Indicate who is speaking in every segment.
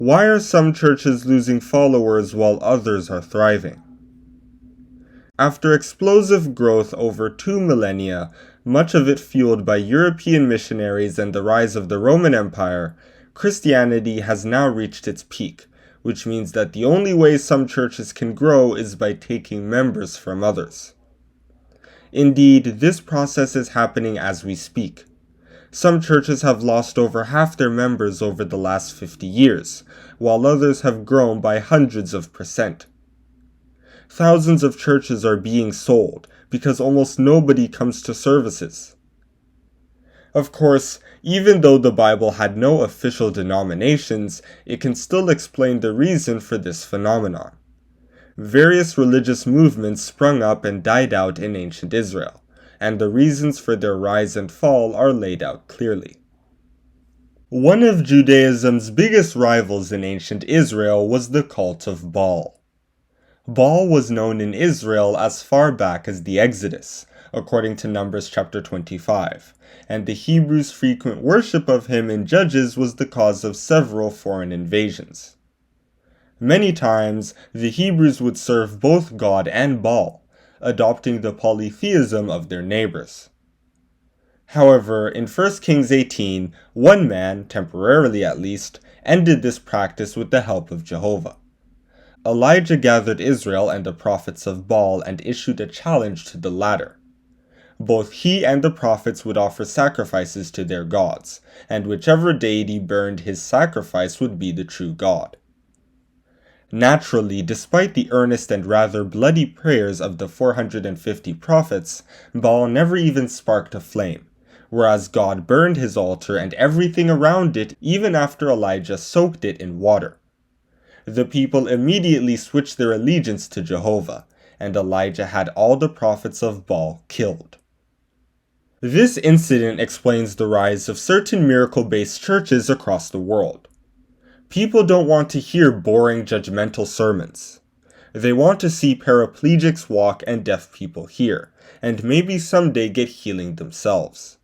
Speaker 1: Why are some churches losing followers while others are thriving? After explosive growth over 2 millennia, much of it fueled by European missionaries and the rise of the Roman Empire, Christianity has now reached its peak, which means that the only way some churches can grow is by taking members from others. Indeed, this process is happening as we speak. Some churches have lost over half their members over the last 50 years, while others have grown by hundreds of percent. Thousands of churches are being sold because almost nobody comes to services. Of course, even though the Bible had no official denominations, it can still explain the reason for this phenomenon. Various religious movements sprung up and died out in ancient Israel, and the reasons for their rise and fall are laid out clearly. One of Judaism's biggest rivals in ancient Israel was the cult of Baal. Baal was known in Israel as far back as the Exodus, according to Numbers chapter 25, and the Hebrews' frequent worship of him in Judges was the cause of several foreign invasions. Many times, the Hebrews would serve both God and Baal, adopting the polytheism of their neighbors. However, in 1 Kings 18, one man, temporarily at least, ended this practice with the help of Jehovah. Elijah gathered Israel and the prophets of Baal and issued a challenge to the latter. Both he and the prophets would offer sacrifices to their gods, and whichever deity burned his sacrifice would be the true God. Naturally, despite the earnest and rather bloody prayers of the 450 prophets, Baal never even sparked a flame, whereas God burned his altar and everything around it even after Elijah soaked it in water. The people immediately switched their allegiance to Jehovah, and Elijah had all the prophets of Baal killed. This incident explains the rise of certain miracle-based churches across the world. People don't want to hear boring judgmental sermons. They want to see paraplegics walk and deaf people hear, and maybe someday get healing themselves.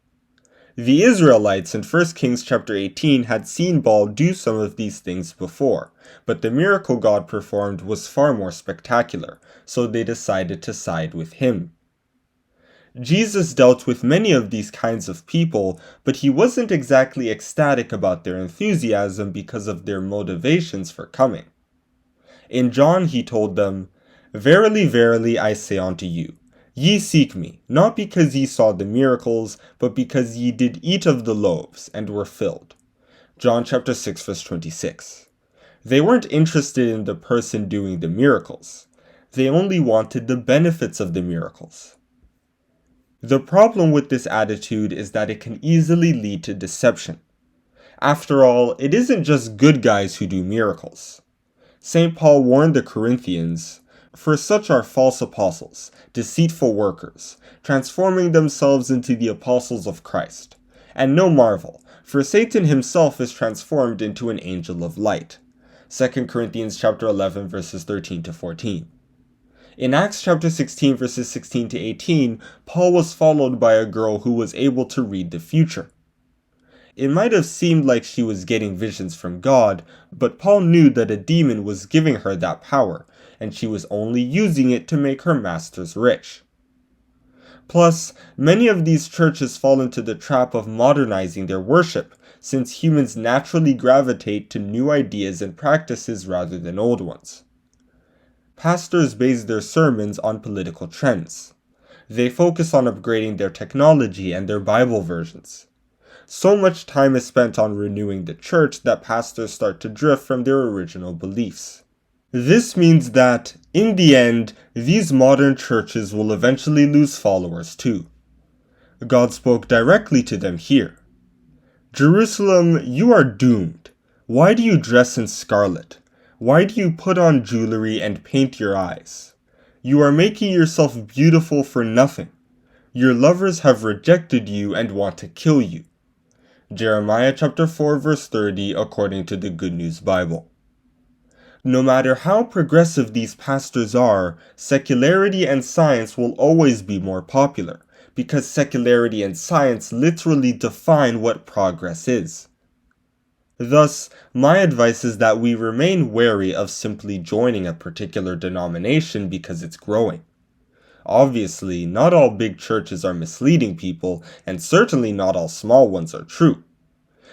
Speaker 1: The Israelites in 1 Kings chapter 18 had seen Baal do some of these things before, but the miracle God performed was far more spectacular, so they decided to side with him. Jesus dealt with many of these kinds of people, but he wasn't exactly ecstatic about their enthusiasm because of their motivations for coming. In John he told them, "Verily, verily, I say unto you, ye seek me, not because ye saw the miracles, but because ye did eat of the loaves, and were filled." John chapter 6 verse 26. They weren't interested in the person doing the miracles. They only wanted the benefits of the miracles. The problem with this attitude is that it can easily lead to deception. After all, it isn't just good guys who do miracles. St. Paul warned the Corinthians, "For such are false apostles, deceitful workers, transforming themselves into the apostles of Christ. And no marvel, for Satan himself is transformed into an angel of light." 2 Corinthians chapter 11 verses 13 to 14. In Acts chapter 16 verses 16 to 18, Paul was followed by a girl who was able to read the future. It might have seemed like she was getting visions from God, but Paul knew that a demon was giving her that power, and she was only using it to make her masters rich. Plus, many of these churches fall into the trap of modernizing their worship, since humans naturally gravitate to new ideas and practices rather than old ones. Pastors base their sermons on political trends. They focus on upgrading their technology and their Bible versions. So much time is spent on renewing the church that pastors start to drift from their original beliefs. This means that, in the end, these modern churches will eventually lose followers too. God spoke directly to them here. "Jerusalem, you are doomed. Why do you dress in scarlet? Why do you put on jewelry and paint your eyes? You are making yourself beautiful for nothing. Your lovers have rejected you and want to kill you." Jeremiah chapter 4 verse 30 according to the Good News Bible. No matter how progressive these pastors are, secularity and science will always be more popular, because secularity and science literally define what progress is. Thus, my advice is that we remain wary of simply joining a particular denomination because it's growing. Obviously, not all big churches are misleading people, and certainly not all small ones are true.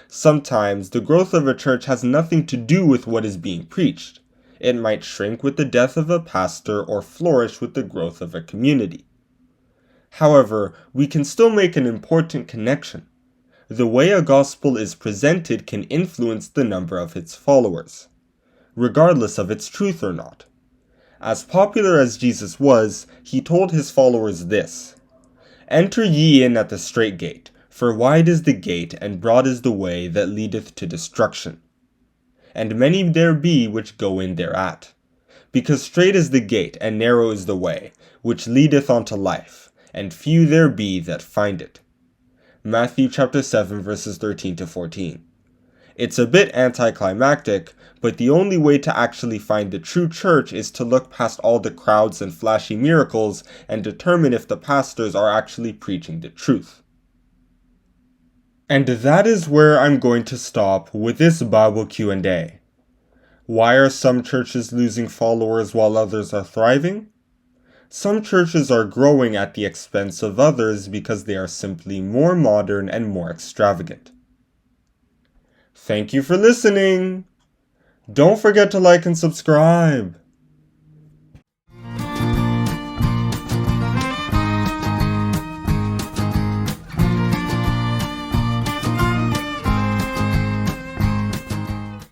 Speaker 1: Sometimes, the growth of a church has nothing to do with what is being preached. It might shrink with the death of a pastor or flourish with the growth of a community. However, we can still make an important connection. The way a gospel is presented can influence the number of its followers, regardless of its truth or not. As popular as Jesus was, he told his followers this: "Enter ye in at the strait gate, for wide is the gate, and broad is the way that leadeth to destruction. And many there be which go in thereat. Because strait is the gate, and narrow is the way, which leadeth unto life, and few there be that find it." Matthew chapter 7 verses 13 to 14. It's a bit anticlimactic, but the only way to actually find the true church is to look past all the crowds and flashy miracles and determine if the pastors are actually preaching the truth. And that is where I'm going to stop with this Bible Q&A. Why are some churches losing followers while others are thriving? Some churches are growing at the expense of others because they are simply more modern and more extravagant. Thank you for listening! Don't forget to like and subscribe!